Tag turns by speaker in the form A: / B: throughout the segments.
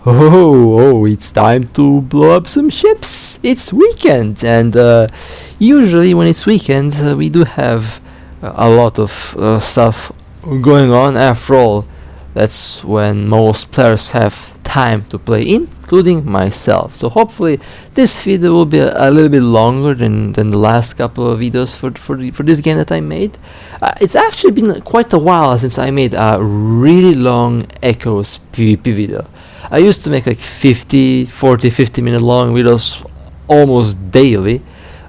A: Oh, it's time to blow up some ships. It's weekend, and usually when it's weekend, we do have a lot of stuff going on. After all, that's when most players have time to play, including myself. So hopefully this video will be a little bit longer than the last couple of videos for this game that I made. It's actually been quite a while since I made a really long Echoes PvP video. I used to make like 50 minute long videos almost daily,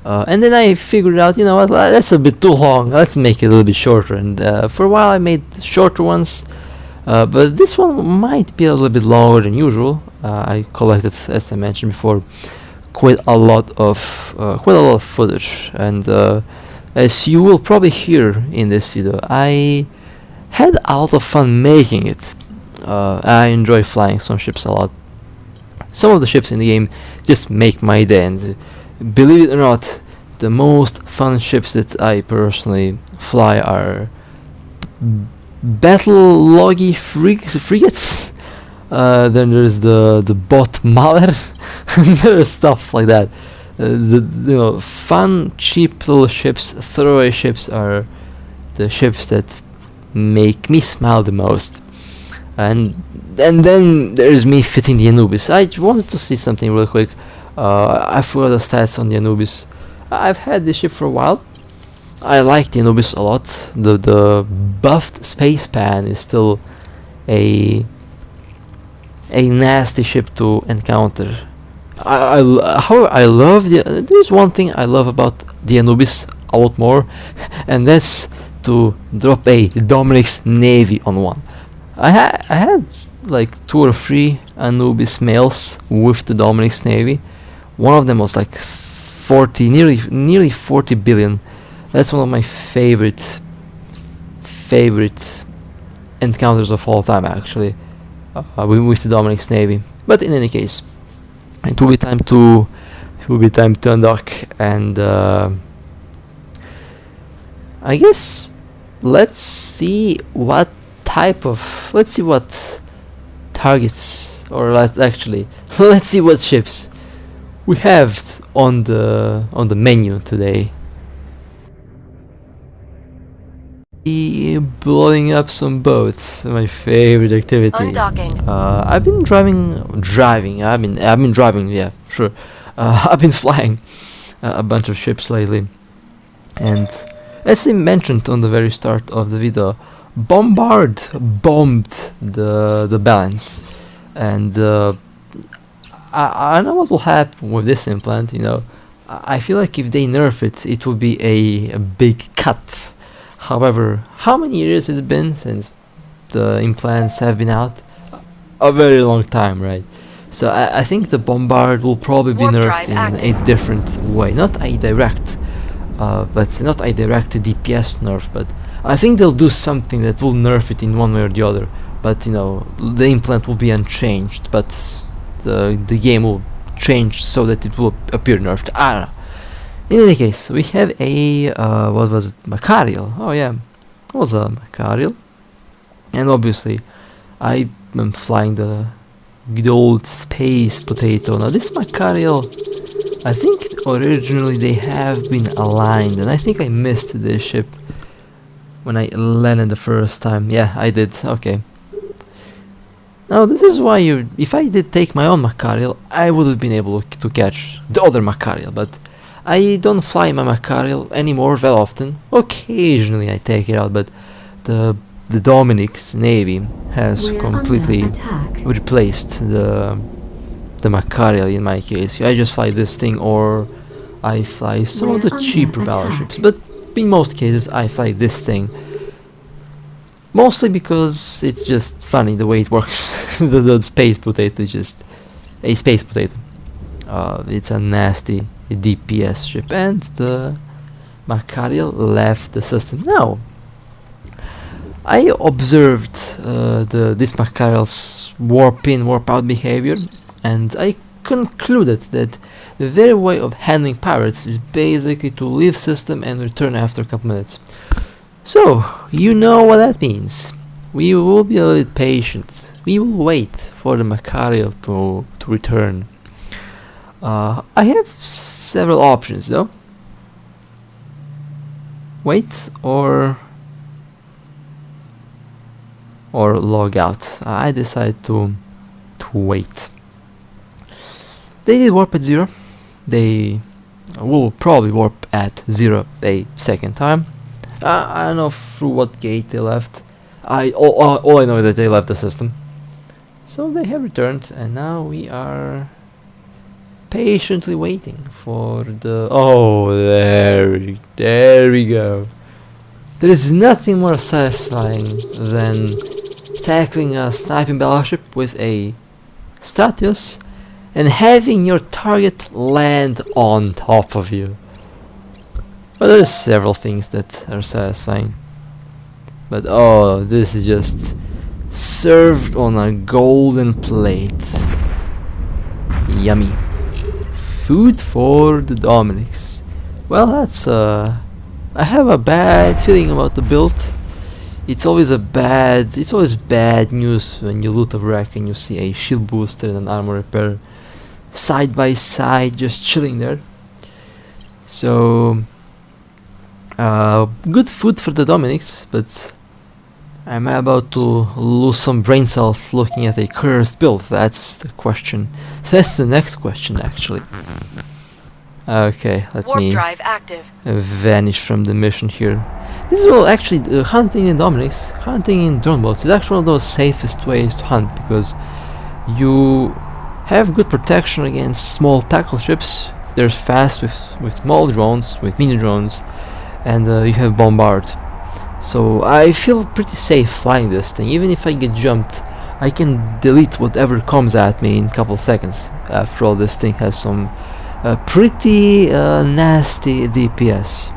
A: and then I figured out, you know what, that's a bit too long, let's make it a little bit shorter. And for a while I made shorter ones, but this one might be a little bit longer than usual. I collected, as I mentioned before, quite a lot of footage, and as you will probably hear in this video, I had a lot of fun making it. I enjoy flying some ships a lot. Some of the ships in the game just make my day, and believe it or not, the most fun ships that I personally fly are battle loggy frigates. Then there's the bot Mahler. There's stuff like that. Fun, cheap little ships, throwaway ships are the ships that make me smile the most. And then there's me fitting the Anubis. I wanted to see something real quick. I forgot the stats on the Anubis. I've had this ship for a while. I like the Anubis a lot. The buffed space pan is still a nasty ship to encounter. However, I love there's one thing I love about the Anubis a lot more, and that's to drop a Dominic's Navy on one. I had like 2 or 3 Anubis males with the Dominic's Navy. One of them was like 40, nearly 40 billion. That's one of my favorite encounters of all time, actually, with the Dominic's Navy. But in any case, it will be time to undock, and I guess let's see what targets, or let's see what ships we have on the menu today. Blowing up some boats, my favorite activity.
B: Undocking.
A: I've been driving, yeah, sure. I've been flying a bunch of ships lately, and as I mentioned on the very start of the video, bombed the balance, and I know what will happen with this implant. I feel like if they nerf it, it will be a big cut. However, how many years it's been since the implants have been out? A very long time, right? So I think the bombard will probably be nerfed in a different way, not a direct DPS nerf, but I think they'll do something that will nerf it in one way or the other. But the implant will be unchanged, but the game will change so that it will appear nerfed. I don't know. In any case, we have a what was it? Macarial. Oh yeah, it was a Macarial, and obviously I am flying the good old space potato. Now this Macarial, I think originally they have been aligned, and I think I missed this ship when I landed the first time. Yeah, I did. Okay. Now this is why if I did take my own Macarial, I would have been able to catch the other Macarial, but I don't fly my Macarial anymore very often. Occasionally I take it out, but the Dominic's Navy has completely replaced the Macarial in my case. I just fly this thing, or I fly some of the cheaper battleships, but in most cases I fly this thing. Mostly because it's just funny the way it works. the space potato is just a space potato. It's a nasty DPS ship, and the Macarial left the system. Now, I observed this Macarial's warp in, warp out behavior, and I concluded that the very way of handling pirates is basically to leave system and return after a couple minutes. So, you know what that means. We will be a little patient we will wait for the Macarial to return. I have several options though. Wait or log out. I decided to wait. They did warp at 0. They will probably warp at 0 a second time. I don't know through what gate they left. All I know is that they left the system. So they have returned, and now we are patiently waiting for the... Oh, there we go. There is nothing more satisfying than tackling a sniping battleship with a Stratios and having your target land on top of you. Well, there's several things that are satisfying. But oh, this is just served on a golden plate. Yummy. Food for the Dominics. Well, that's I have a bad feeling about the build. It's always bad news when you loot a wreck and you see a shield booster and an armor repair side by side just chilling there. So good food for the Dominics, but am I about to lose some brain cells looking at a cursed build? That's the question. That's the next question, actually. Okay, let me
B: drive active.
A: Vanish from the mission here. This is well, actually, hunting in Dominics, hunting in drone boats is actually one of those safest ways to hunt, because you have good protection against small tackle ships. They're fast with small drones, with mini drones, and you have bombard. So I feel pretty safe flying this thing. Even if I get jumped, I can delete whatever comes at me in a couple seconds. After all, this thing has some pretty nasty DPS.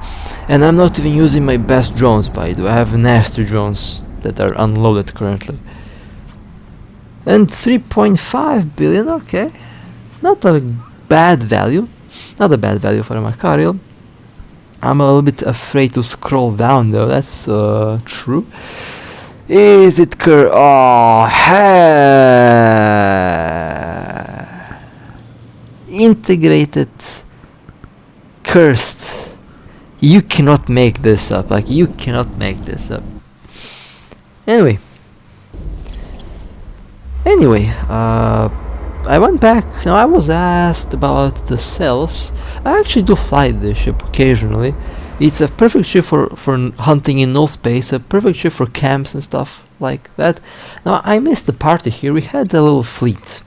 A: And I'm not even using my best drones, by the way. I have nasty drones that are unloaded currently. And 3.5 billion, okay. Not a bad value. Not a bad value for a Macarial. I'm a little bit afraid to scroll down though, that's true. Is it oh, integrated cursed. You cannot make this up, like you cannot make this up. Anyway, I went back. Now I was asked about the Saleos. I actually do fly this ship occasionally. It's a perfect ship for hunting in null space, a perfect ship for camps and stuff like that. Now I missed the party here. We had a little fleet,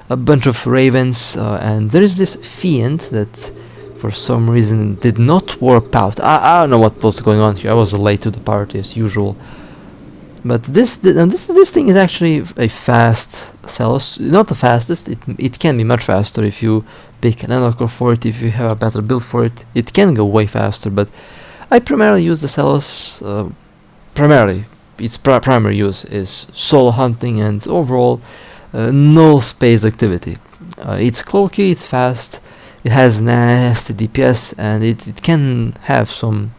A: a bunch of ravens, and there is this fiend that for some reason did not warp out. I don't know what was going on here. I was late to the party as usual. But this thing is actually a fast Saleos. Not the fastest. It can be much faster if you pick an analog for it. If you have a better build for it, it can go way faster. But I primarily use the Saleos. Primarily, its primary use is solo hunting and overall null space activity. It's cloaky. It's fast. It has nasty DPS, and it can have some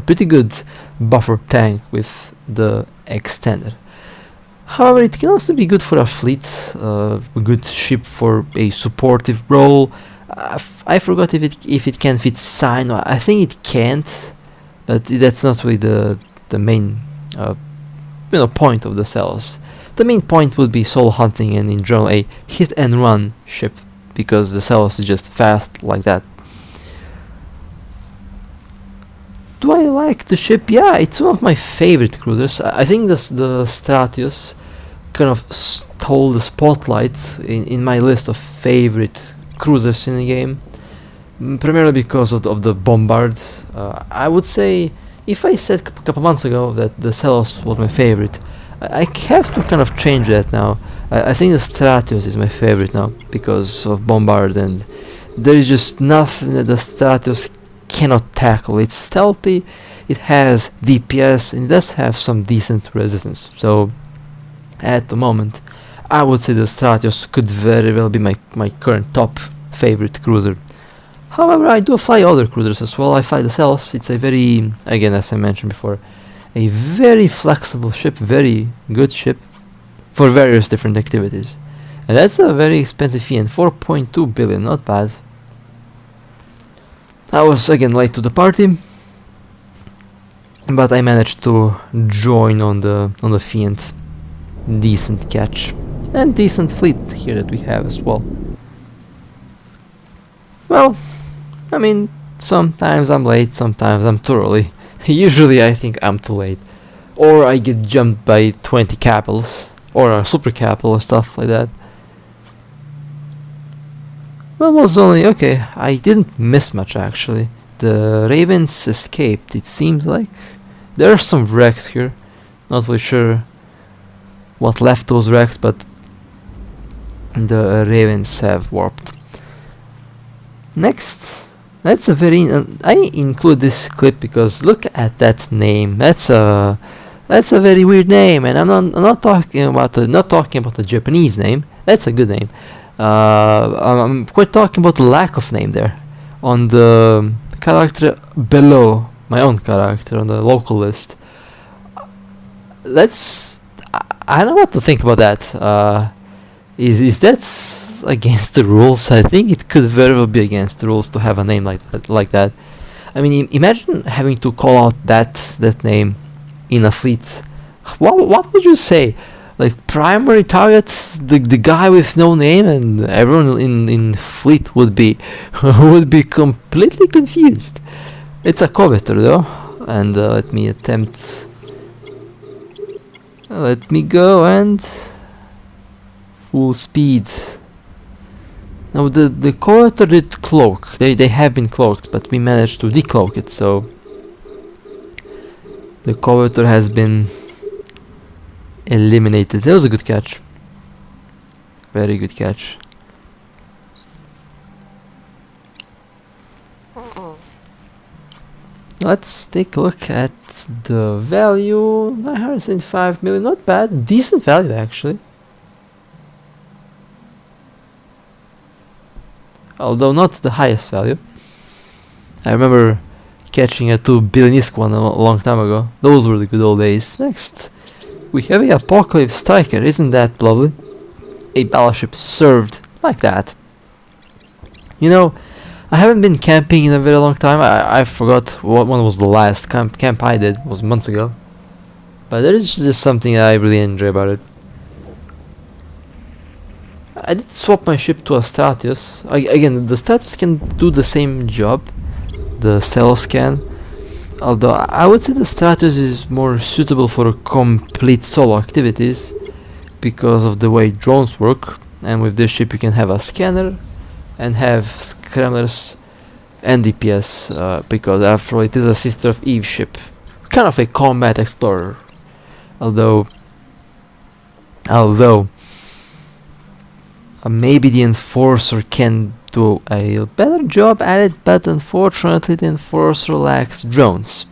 A: pretty good buffer tank with the extender. However, it can also be good for a fleet, a good ship for a supportive role. I forgot if it can fit sign. I think it can't, but that's not really the main point of the Saleos. The main point would be solo hunting and in general a hit and run ship, because the Saleos is just fast like that. Do I like the ship? Yeah, it's one of my favorite cruisers. I think the Stratios kind of stole the spotlight in my list of favorite cruisers in the game, primarily because of the bombard. I would say, if I said a couple months ago that the Saleos was my favorite, I have to kind of change that now. I think the Stratios is my favorite now because of bombard, and there is just nothing that the Stratios cannot tackle. It's stealthy, it has DPS, and it does have some decent resistance. So at the moment I would say the Stratios could very well be my current top favorite cruiser. However, I do fly other cruisers as well. I fly the Saleos. It's a very, again as I mentioned before, a very flexible ship, very good ship for various different activities. And that's a very expensive fee, and 4.2 billion, not bad. I was again late to the party, but I managed to join on the fee, and decent catch. And decent fleet here that we have as well. Well, I mean, sometimes I'm late, sometimes I'm too early. Usually I think I'm too late. Or I get jumped by 20 capitals, or a super capital or stuff like that. Well, it was only, okay, I didn't miss much actually. The Ravens escaped, it seems like. There are some wrecks here. Not really sure what left those wrecks, but the Ravens have warped. Next, that's a very I include this clip because look at that name. That's a very weird name, and I'm not talking about the Japanese name. That's a good name. I'm quite talking about the lack of name there on the character below my own character on the local list. That's I don't know what to think about that. Is that against the rules? I think it could very well be against the rules to have a name like that. I mean, imagine having to call out that name in a fleet. What would you say? Like primary target, the guy with no name, and everyone in fleet would be would be completely confused. It's a coveter though, and let me attempt. Let me go and full speed. Now the coveter did cloak. They have been cloaked, but we managed to decloak it. So the coveter has been eliminated. That was a good catch. Very good catch. Let's take a look at the value. 975 million, not bad. Decent value actually. Although not the highest value. I remember catching a 2 billion one a long time ago. Those were the good old days. Next, we have a Apocalypse Striker. Isn't that lovely? A battleship served like that. You know, I haven't been camping in a very long time. I forgot what one was the last camp I did. It was months ago. But there is just something I really enjoy about it. I did swap my ship to a Stratios. Again, the Stratios can do the same job. The Saleos can. Although I would say the Stratios is more suitable for complete solo activities because of the way drones work. And with this ship you can have a scanner and have scramblers and DPS because after all it is a Sister of Eve ship. Kind of a combat explorer. Although maybe the Enforcer can do a better job at it, but unfortunately the Enforcer lacks drones.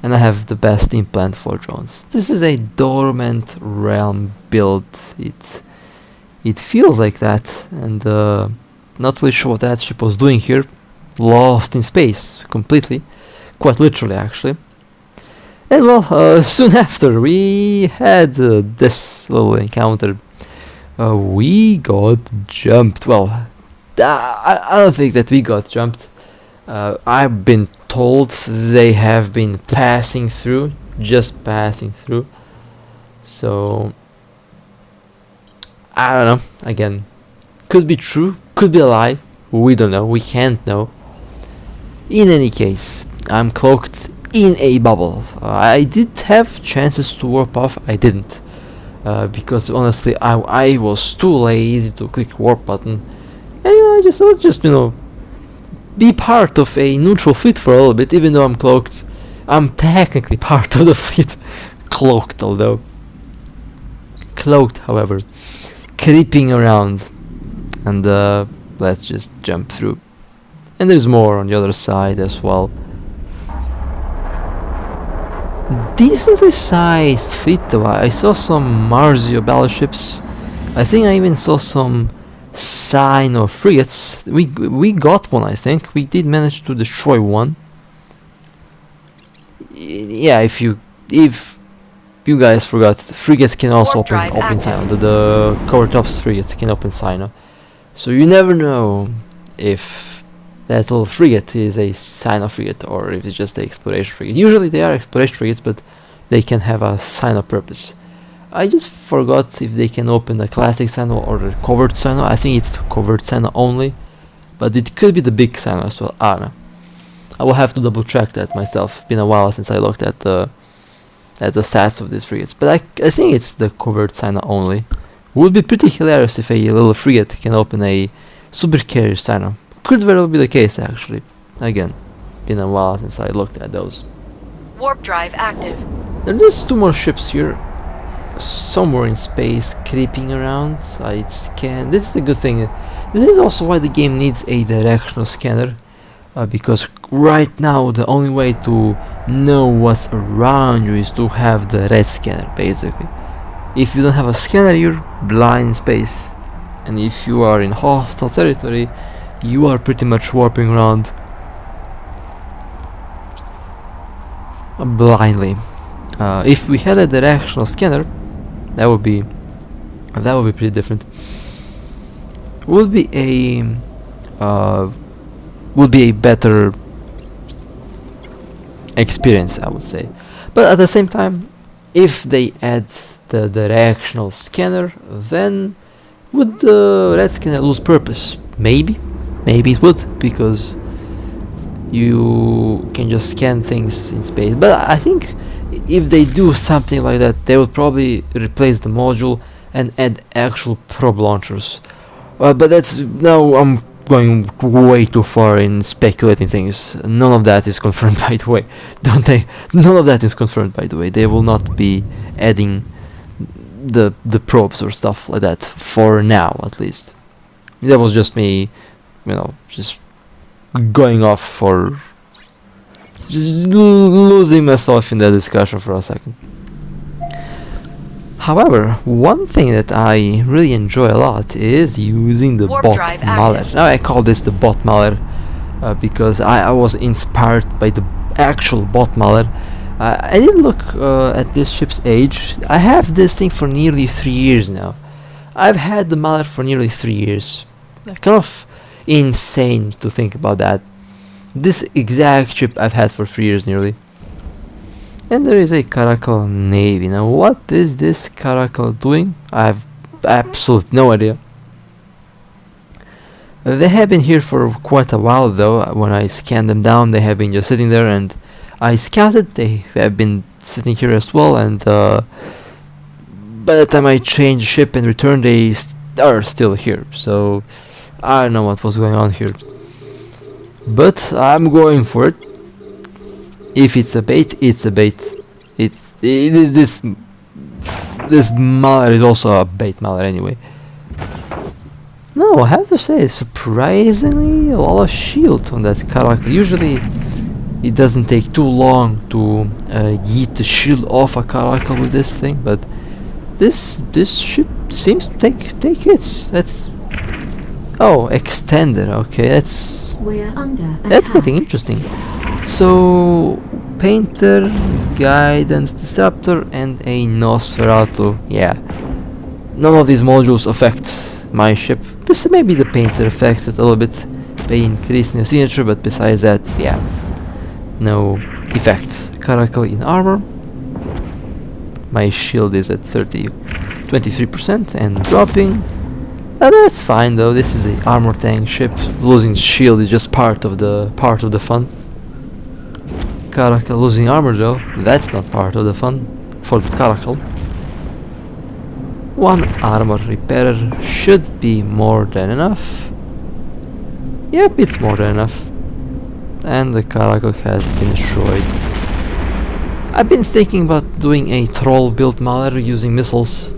A: And I have the best implant for drones. This is a Dormant Realm build. It feels like that, and not really sure what that ship was doing here. Lost in space, completely. Quite literally, actually. And well, soon after we had this little encounter. We got jumped. Well, I don't think that we got jumped. I've been told they have been passing through, just passing through. So I don't know. Again, could be true, could be a lie. We don't know. We can't know. In any case, I'm cloaked in a bubble. I did have chances to warp off. I didn't. Because honestly I was too lazy to click warp button, and I just be part of a neutral fleet for a little bit. Even though I'm cloaked, I'm technically part of the fleet. Cloaked, however, creeping around. And let's just jump through, and there's more on the other side as well. Decently sized fleet though. I saw some Marzio battleships. I think I even saw some Sino frigates. We got one, I think. We did manage to destroy one. Yeah, if you guys forgot, frigates can also
B: Warp drive
A: open
B: active.
A: Sino. The cover tops frigates can open Sino. So you never know if that little frigate is a Sino frigate or if it's just an exploration frigate. Usually they are exploration frigates, but they can have a Sino purpose. I just forgot if they can open the classic Sino or the covert Sino. I think it's the covert Sino only, but it could be the big Sino as well. I don't know. I will have to double check that myself. It's been a while since I looked at the stats of these frigates, but I think it's the covert Sino only. Would be pretty hilarious if a little frigate can open a super carrier Sino. Could very well be the case actually. Again, been a while since I looked at those.
B: Warp drive active.
A: There's two more ships here, somewhere in space, creeping around. I scan. This is a good thing. This is also why the game needs a directional scanner. Because right now the only way to know what's around you is to have the red scanner, basically. If you don't have a scanner, you're blind in space, and if you are in hostile territory, you are pretty much warping around blindly. If we had a directional scanner, that would be pretty different. Would be a better experience, I would say. But at the same time, if they add the directional scanner, then would the red scanner lose purpose? Maybe it would, because you can just scan things in space. But I think if they do something like that, they would probably replace the module and add actual probe launchers. But that's now I'm going way too far in speculating things. None of that is confirmed, by the way. None of that is confirmed, by the way. They will not be adding the probes or stuff like that for now, at least. That was just me, just going off for just losing myself in that discussion for a second. However, one thing that I really enjoy a lot is using the
B: Warp
A: bot
B: drive
A: malware.
B: active.
A: Now I call this the bot malware because I was inspired by the actual bot malware. I didn't look at this ship's age. I have this thing for nearly 3 years now. I've had the malware for nearly 3 years. Kind of insane to think about that. This exact ship I've had for 3 years nearly. And there is a Caracal Navy. Now what is this Caracal doing? I have absolutely no idea. They have been here for quite a while though. When I scanned them down, they have been just sitting there, and I scouted, they have been sitting here as well, and by the time I changed ship and returned, they are still here. So I don't know what was going on here, but I'm going for it. If it's a bait, it's a bait. This malware is also a bait malware anyway. No, I have to say, surprisingly a lot of shield on that Caracal. Usually it doesn't take too long to yeet the shield off a Caracal with this thing, but this ship seems to take hits. That's extended. Okay,
C: We're under
A: that's
C: attack.
A: getting interesting. So Painter, Guidance Disruptor, and a Nosferatu. Yeah, none of these modules affect my ship. Maybe the Painter affects it a little bit by increasing the signature, but besides that, yeah, no effect. Caracal in armor. My shield is at 23% and dropping. That's fine though. This is a armor tank ship. Losing shield is just part of the fun. Caracal losing armor though, that's not part of the fun for the Caracal. One armor repairer should be more than enough. Yep, it's more than enough. And the Caracal has been destroyed. I've been thinking about doing a troll build malware using missiles,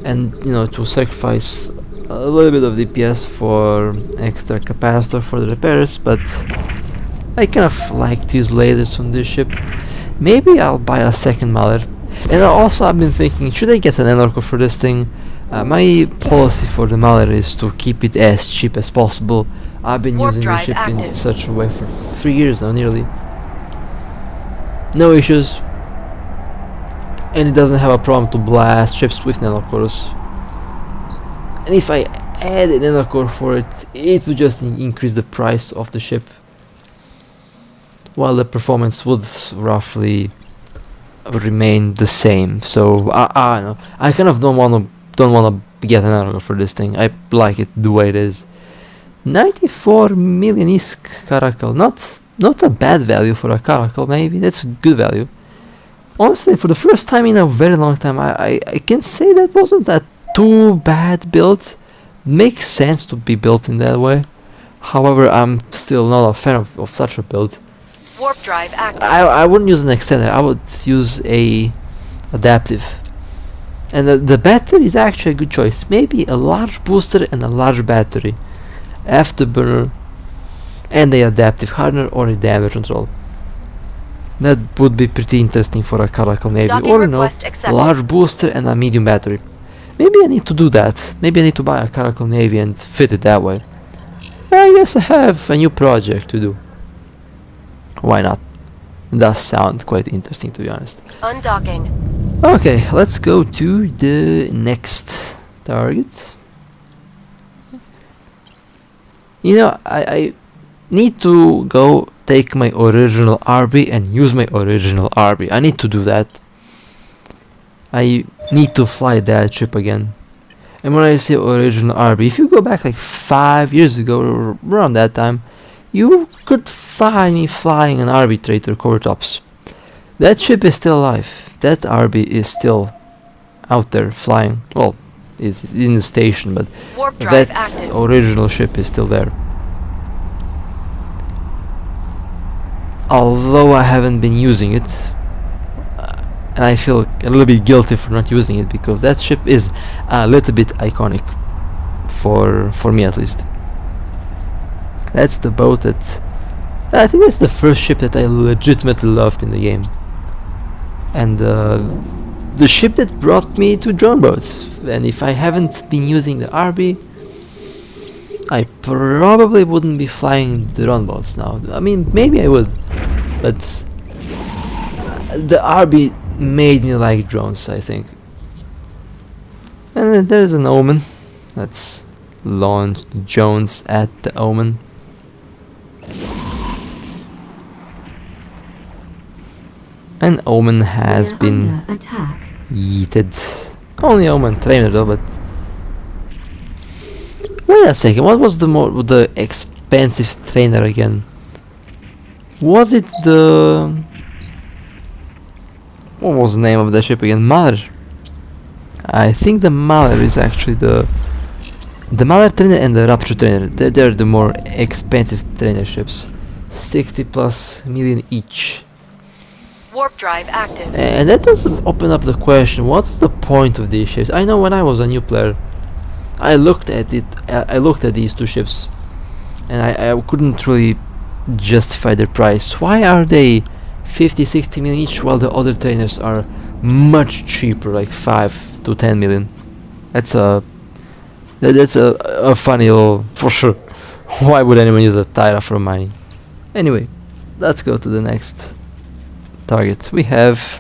A: and to sacrifice a little bit of DPS for extra capacitor for the repairs, but I kind of like to use lasers on this ship. Maybe I'll buy a second malware. And also I've been thinking, should I get an Enorco for this thing? My policy for the malware is to keep it as cheap as possible. I've been
B: Warp
A: using the
B: drive
A: ship in
B: active.
A: such a way for 3 years now, nearly. No issues. and it doesn't have a problem to blast ships with nanocores. And if I add a nanocore for it, it would just increase the price of the ship, while the performance would roughly remain the same. So I know, I kind of don't wanna get an nanocore for this thing. I like it the way it is. 94 million is caracal, not a bad value for a caracal. Maybe that's a good value. Honestly, for the first time in a very long time, I can say that wasn't that too bad built. Makes sense to be built in that way. However, I'm still not a fan of such a build.
B: Warp drive active.
A: I wouldn't use an extender. I would use a adaptive. And the battery is actually a good choice. Maybe a large booster and a large battery, afterburner, and a adaptive hardener or a damage control. That would be pretty interesting for a caracal navy.
B: Docking
A: Or no,
B: request
A: a
B: accepted.
A: large booster and a medium battery. Maybe I need to do that. Maybe I need to buy a caracal navy and fit it that way. I guess I have a new project to do. Why not? It does sound quite interesting, to be honest.
B: Undocking.
A: Okay, let's go to the next target. You know, I need to go take my original RB and use my original RB. I need to do that. I need to fly that ship again. And when I say original RB, if you go back like 5 years ago or around that time, you could find me flying an arbitrator core tops. That ship is still alive. That RB is still out there flying. Well, it's in the station, but
B: Warp drive
A: that
B: active.
A: original ship is still there. Although I haven't been using it, and I feel a little bit guilty for not using it, because that ship is a little bit iconic for me, at least. That's the boat that I think that's the first ship that I legitimately loved in the game, and the ship that brought me to drone boats. And if I haven't been using the RB, I probably wouldn't be flying drone boats now. I mean, maybe I would, but the RB made me like drones, I think. And then there's an Omen. Let's launch Jones at the Omen. And Omen has
C: We're
A: been
C: under attack.
A: yeeted. Only Omen trainer though, but wait a second, what was the expensive trainer again? Was it the... what was the name of the ship again? Mother. I think the Mother is actually the Mother trainer and the Rapture trainer. They're the more expensive trainer ships. 60 plus million each.
B: Warp drive active.
A: And that does open up the question, what's the point of these ships? I know when I was a new player, I looked at it, I looked at these two ships, and I couldn't really justify their price. Why are they 50-60 million each while the other trainers are much cheaper, like 5 to 10 million? That's a funny little, for sure. Why would anyone use a Tyra for mining? Anyway, let's go to the next target. We have...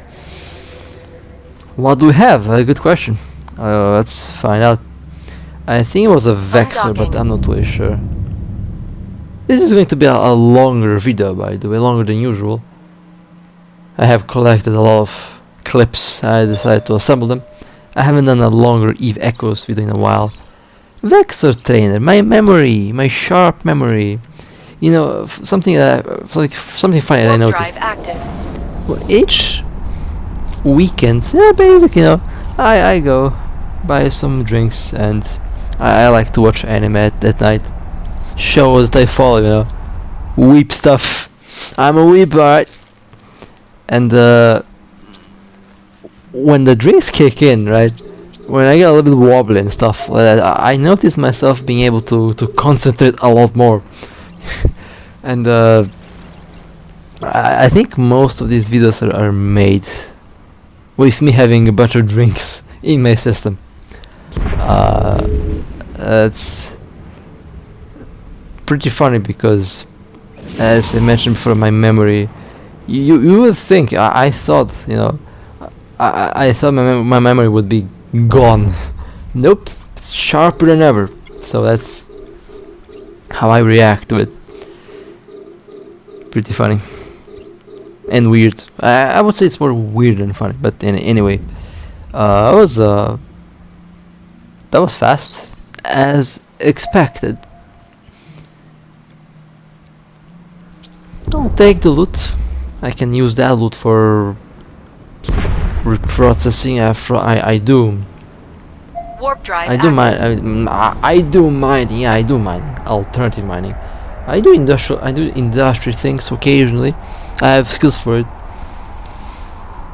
A: what do we have? A good question. Let's find out. I think it was a Vexor, but I'm not really sure. This is going to be a longer video, by the way, longer than usual. I have collected a lot of clips. I decided to assemble them. I haven't done a longer Eve Echoes video in a while. Vexor trainer, my memory, my sharp memory. You know, something funny that I
B: Warp
A: noticed.
B: drive active.
A: Well, each weekend, yeah, basically, you know, I go buy some drinks and I like to watch anime at night. Shows that I follow, you know, weep stuff. I'm a weep, alright. And when the drinks kick in, right, when I get a little bit wobbly and stuff like that, I notice myself being able to concentrate a lot more. And I think most of these videos are made with me having a bunch of drinks in my system. It's pretty funny because, as I mentioned before, my memory, you would think, I thought, you know, I thought my memory would be gone. Nope, it's sharper than ever. So that's how I react to it. Pretty funny and weird. I would say it's more weird than funny, but anyway, that was fast as expected. I'll take the loot. I can use that loot for reprocessing after I do.
B: Warp drive.
A: I do mine. I do mining. Yeah, I do mining. Alternative mining. I do industrial things occasionally. I have skills for it.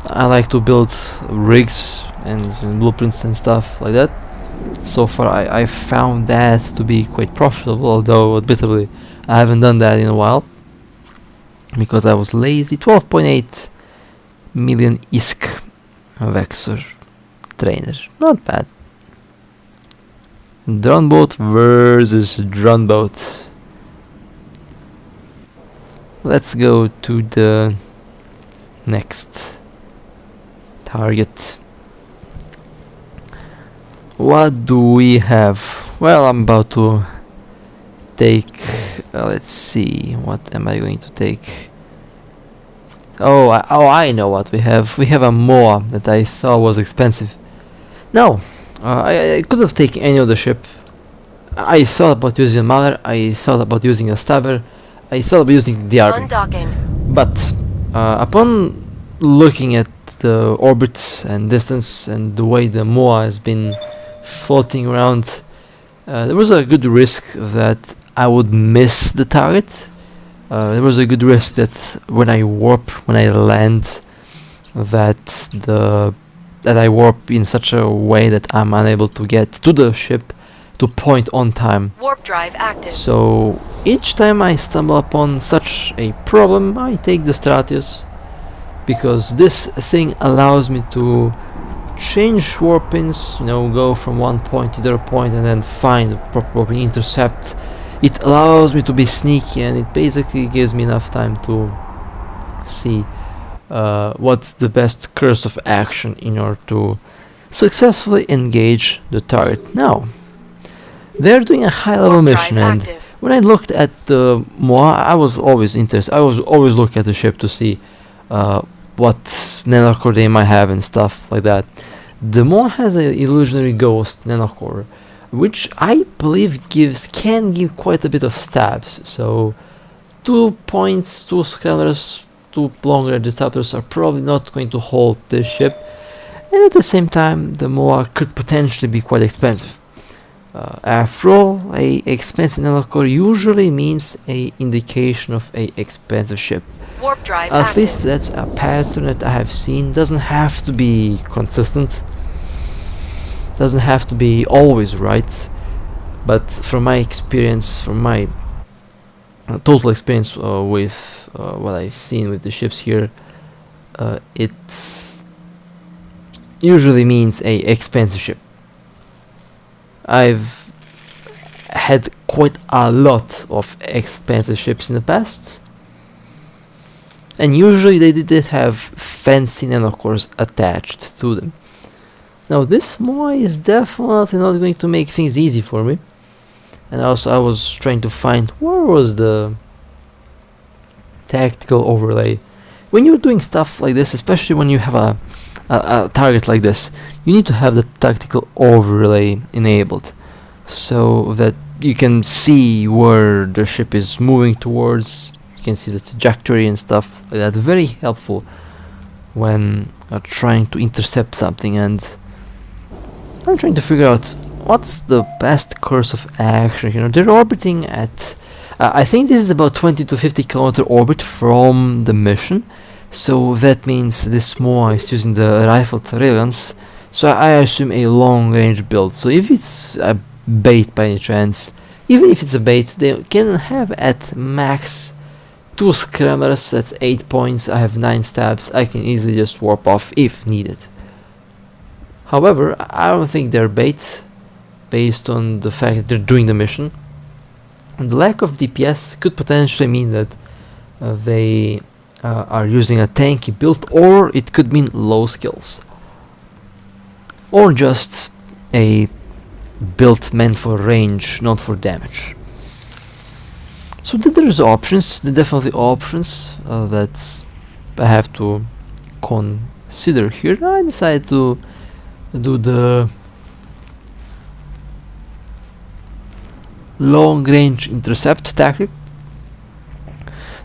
A: I like to build rigs and blueprints and stuff like that. So far, I found that to be quite profitable. Although, admittedly, I haven't done that in a while because I was lazy. 12.8 million ISK Vexor trainer. Not bad. Drone boat versus drone boat. Let's go to the next target. What do we have? Well, I'm about to take. Let's see. What am I going to take? Oh, I know what we have. We have a Moa that I thought was expensive. No, I could have taken any other ship. I thought about using a Mother. I thought about using a Stabber. I thought about using the RB.
B: Undocking.
A: But upon looking at the orbit and distance and the way the Moa has been floating around, there was a good risk that I would miss the target. There was a good risk that when I land, that I warp in such a way that I'm unable to get to the ship to point on time.
B: Warp drive active.
A: So each time I stumble upon such a problem, I take the Stratios, because this thing allows me to change warp pins, go from one point to the other point and then find the proper warp pin, intercept. It allows me to be sneaky, and it basically gives me enough time to see what's the best course of action in order to successfully engage the target. Now, they're doing a high-level mission, and when I looked at the Moa, I was always interested. I was always looking at the ship to see what nanocore they might have and stuff like that. The Moa has an illusionary ghost nanocore, which I believe can give quite a bit of stabs. So 2 points, 2 scramblers, 2 long-range disruptors are probably not going to hold this ship, and at the same time the Moa could potentially be quite expensive. After all, a expensive nanocore usually means a indication of a expensive ship.
B: Warp drive
A: At
B: active.
A: least that's a pattern that I have seen. Doesn't have to be consistent, doesn't have to be always right, but from my experience, from my total experience with what I've seen with the ships here, it usually means a expensive ship. I've had quite a lot of expensive ships in the past, and usually they did have fancy nanocores attached to them. Now this Moa is definitely not going to make things easy for me, and also I was trying to find where was the tactical overlay. When you're doing stuff like this, especially when you have a target like this, you need to have the tactical overlay enabled so that you can see where the ship is moving towards. You can see the trajectory and stuff like that. Very helpful when trying to intercept something, and I'm trying to figure out what's the best course of action. They're orbiting at I think this is about 20 to 50 kilometer orbit from the mission. So that means this Moa is using the rifled railguns, so I assume a long range build. So if it's a bait by any chance, even if it's a bait, they can have at max 2 scramblers, that's 8 points, I have 9 stabs, I can easily just warp off if needed. However, I don't think they're bait, based on the fact that they're doing the mission. And the lack of DPS could potentially mean that they are using a tanky build, or it could mean low skills. or just a build meant for range, not for damage. So there's options, definitely options that I have to consider here. I decided to do the long range intercept tactic.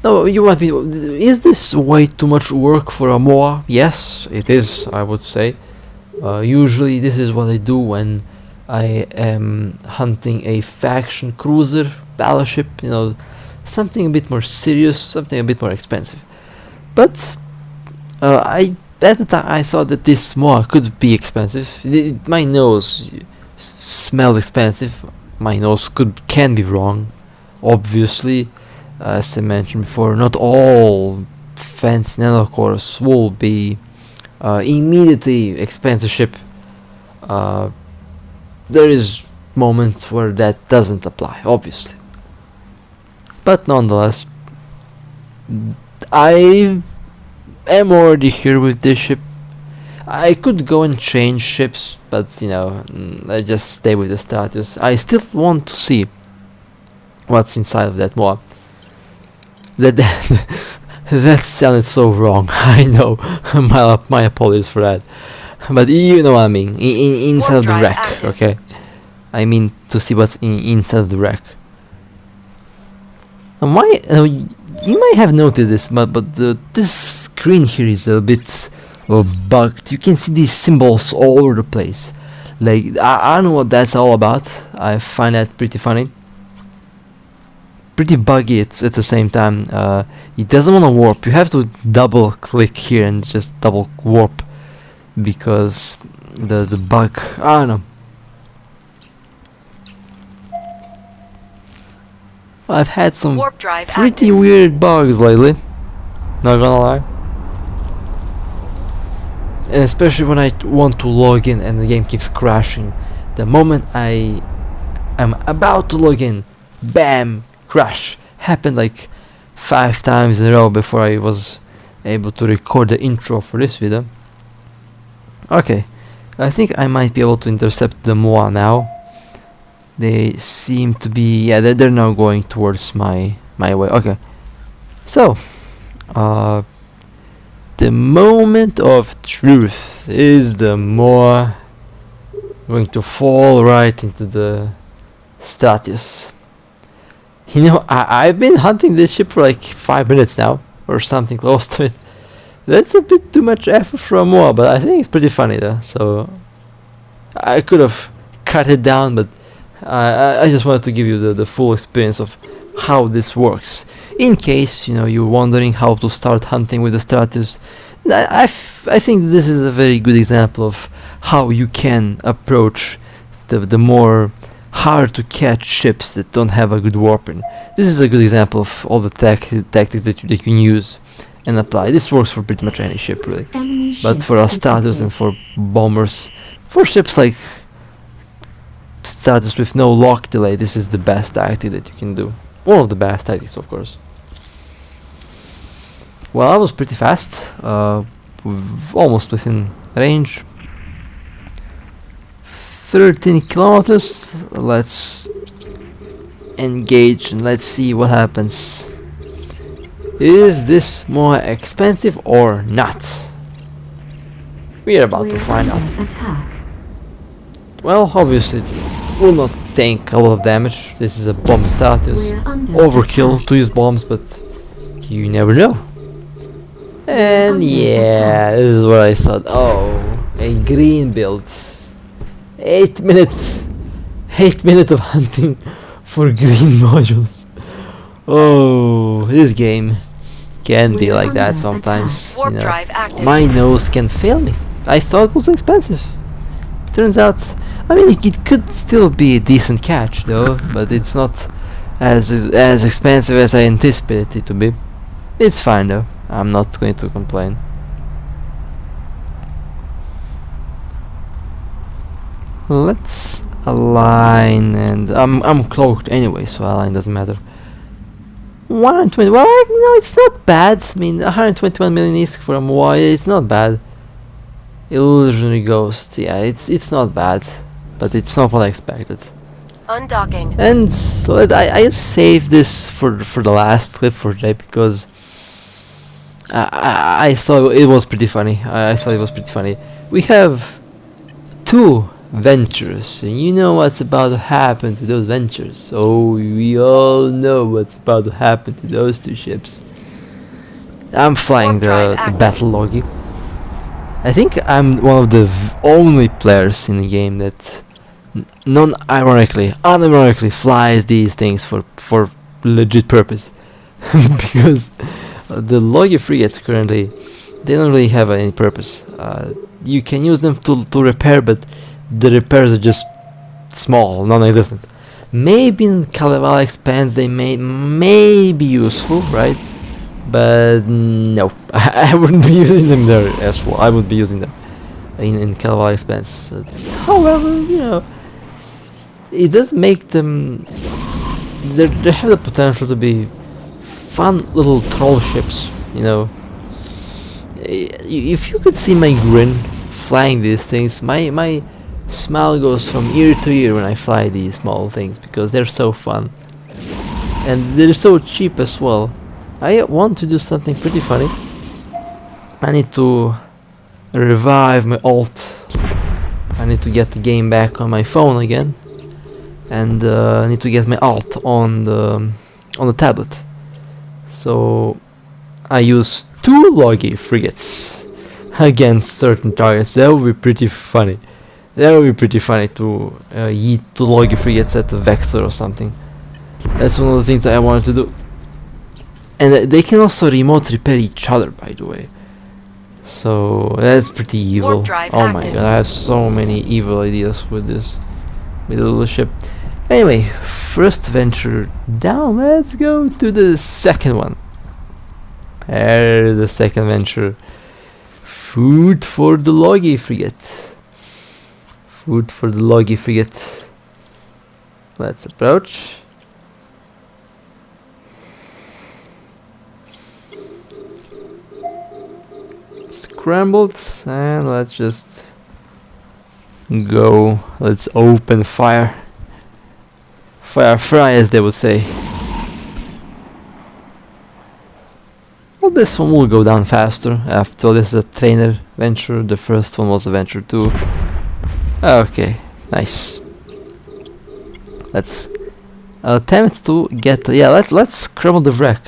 A: Now you might be, is this way too much work for a MOA? Yes, it is, I would say. Usually this is what I do when I am hunting a faction cruiser, battleship, you know, something a bit more serious, something a bit more expensive. But at the time I thought that this MOA could be expensive. My nose smelled expensive. My nose can be wrong, obviously. As I mentioned before, not all fancy nanocores will be immediately expensive ship. There is moments where that doesn't apply, obviously. But nonetheless, I am already here with this ship. I could go and change ships, but you know, I just stay with the Stratios. I still want to see what's inside of that MOA. That sounded so wrong. I know. my apologies for that. But you know what I mean. Inside of the
B: Warp drive
A: wreck,
B: active.
A: okay? I mean to see what's inside of the wreck. You might have noticed this, but this screen here is a bit bugged. You can see these symbols all over the place. Like I don't know what that's all about. I find that pretty funny. Pretty buggy at the same time. It doesn't want to warp. You have to double click here and just double warp because the bug, I don't know. I've had some
B: Warp drive
A: pretty
B: active.
A: weird bugs lately, not gonna lie. And especially when I want to log in and the game keeps crashing. The moment I am about to log in, bam, crash. Happened like 5 times in a row before I was able to record the intro for this video. Okay, I think I might be able to intercept the MOA now. They seem to be, yeah, they're now going towards my way. Okay, so the moment of truth is the MOA going to fall right into the Stratios. You know, I've been hunting this ship for like 5 minutes now, or something close to it. That's a bit too much effort for a MOA, but I think it's pretty funny though. So I could have cut it down, but I just wanted to give you the full experience of how this works. In case you know you're wondering how to start hunting with the Stratios, I think this is a very good example of how you can approach the more hard to catch ships that don't have a good warping. This is a good example of all the tactics that you can use and apply. This works for pretty much any ship really,
C: Enemy
A: but
C: ships
A: for our Stratios
C: detected.
A: and for bombers, for ships like Stratios with no lock delay, this is the best tactic that you can do. One of the best tactics, of course. Well, I was pretty fast, almost within range. 13 kilometers. Let's engage and let's see what happens. Is this more expensive or not? We are about to
C: We're
A: find out.
C: under attack.
A: Well, obviously, it will not tank a lot of damage. This is a bomb status.
C: We're under
A: Overkill
C: attack.
A: to use bombs, but you never know. And
C: under
A: yeah, this is what I thought. Oh, a green build. 8 minutes. 8 minutes of hunting for green modules. Oh, this game can be
C: We're
A: like that
C: under
A: sometimes.
B: Warp
A: You know.
B: drive active.
A: My nose can fail me. I thought it was expensive. Turns out, I mean, it could still be a decent catch though, but it's not as expensive as I anticipated it to be. It's fine though. I'm not going to complain. Let's align, and I'm cloaked anyway, so align doesn't matter. 120. Well, it's not bad. I mean, 121 million ISK for a MOA, it's not bad. Illusionary ghost. Yeah, it's not bad, but it's not what I expected.
B: Undocking.
A: And I saved this for the last clip for today because I thought it was pretty funny. I thought it was pretty funny. We have 2 ventures, and you know what's about to happen to those ventures. So we all know what's about to happen to those 2 ships. I'm flying the battle loggy. I think I'm one of the only players in the game that unironically flies these things for legit purpose. Because the loggy frigates currently, they don't really have any purpose. You can use them to repair, but the repairs are just small, non-existent. Maybe in Kalevala Expanse they may be useful, right? But no, I wouldn't be using them there as well. I would be using them in Kalevala Expanse. However, you know, it does make them. They have the potential to be fun little troll ships. You know, if you could see my grin flying these things, my smile goes from ear to ear when I fly these small things because they're so fun and they're so cheap as well. I want to do something pretty funny. I need to revive my alt. I need to get the game back on my phone again, and I need to get my alt on the tablet. So I use 2 loggy frigates against certain targets. That would be pretty funny. That would be pretty funny to yeet 2 loggy frigates at the vector or something. That's one of the things I wanted to do. And they can also remote repair each other, by the way. So that's pretty evil. Oh my god, I have so many evil ideas with this little ship. Anyway, first venture down. Let's go to the second one. There's the second venture. Food for the loggy frigate. Food for the loggy frigate. Let's approach. Scrambled, and let's just go. Let's open fire. Fire, as they would say. Well, this one will go down faster. After all, this is a trainer venture. The first one was a venture too. Okay, nice. Let's attempt to get. Yeah, let's scramble the wreck.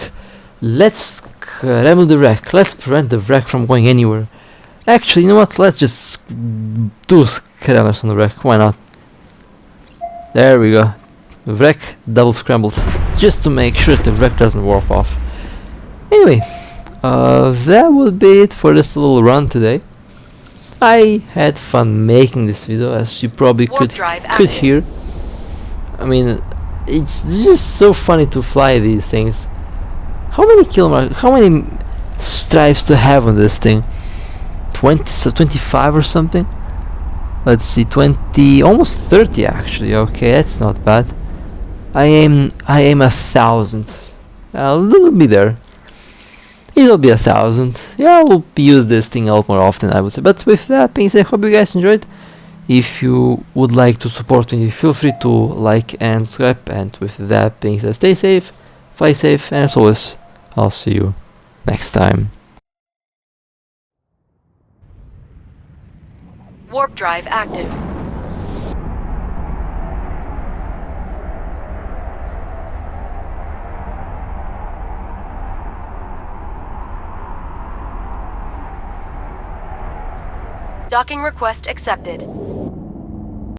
A: Let's scramble the wreck. Let's prevent the wreck from going anywhere. Actually, you know what? Let's just do scramblers on the wreck. Why not? There we go. The wreck double scrambled, just to make sure the wreck doesn't warp off. Anyway, that would be it for this little run today. I had fun making this video, as you probably could hear. I mean, it's just so funny to fly these things. How many stripes to have on this thing? 25 or something? Let's see, 20, almost 30 actually. Okay, that's not bad. I aim 1,000. It'll be there. It'll be 1,000. Yeah, I'll use this thing a lot more often, I would say. But with that being said, I hope you guys enjoyed. If you would like to support me, feel free to like and subscribe. And with that being said, stay safe, fly safe, and as always, I'll see you next time.
B: Warp drive active. Docking request accepted.